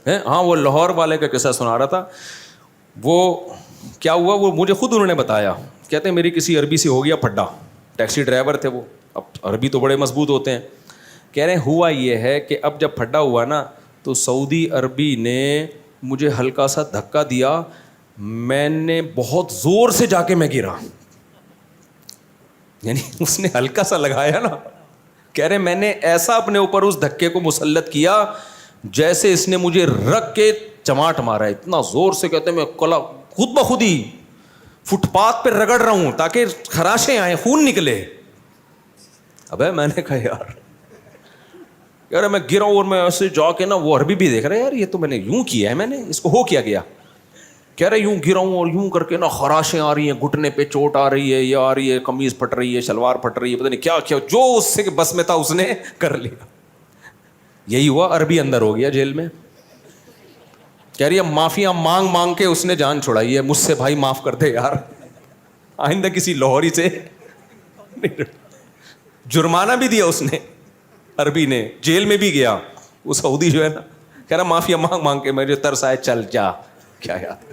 ہاں وہ لاہور والے کا قصہ سنا رہا تھا. وہ کیا ہوا, وہ مجھے خود انہوں نے بتایا. کہتے ہیں میری کسی عربی سے ہو گیا پھڈا. ٹیکسی ڈرائیور تھے وہ, اب عربی تو بڑے مضبوط ہوتے ہیں. کہہ رہے ہیں ہوا یہ ہے کہ اب جب پھڈا ہوا نا تو سعودی عربی نے مجھے ہلکا سا دھکا دیا, میں نے بہت زور سے جا کے میں گرا. یعنی اس نے ہلکا سا لگایا نا, کہہ رہے میں نے ایسا اپنے اوپر اس دھکے کو مسلط کیا جیسے اس نے مجھے رکھ کے چماٹ مارا, اتنا زور سے. کہتے ہیں میں کلا خود بخود ہی فٹ پاتھ پہ رگڑ رہا ہوں تاکہ خراشیں آئیں, خون نکلے. ابے میں نے کہا یار, کہہ رہا میں گرا اور میں ایسے جا کے نا, وہ عربی بھی دیکھ رہے یار یہ تو میں نے یوں کیا ہے, میں نے اس کو ہو کیا گیا. کہہ رہے یوں گرا ہوں اور یوں کر کے نا خراشیں آ رہی ہیں, گھٹنے پہ چوٹ آ رہی ہے, یہ آ رہی ہے, قمیض پھٹ رہی ہے, شلوار پھٹ رہی ہے, پتہ نہیں کیا کیا جو اس سے بس میں تھا اس نے کر لیا. یہی ہوا, عربی اندر ہو گیا جیل میں. کہہ رہی ہے معافیاں مانگ مانگ کے اس نے جان چھڑائی ہے, مجھ سے بھائی معاف کر دے یار, آئندہ کسی لاہوری سے. جرمانہ بھی دیا اس نے, عربی نے, جیل میں بھی گیا. وہ سعودی جو ہے نا, کہہ رہا معافیا مانگ مانگ کے مجھے ترس آئے, چل جا. کیا یار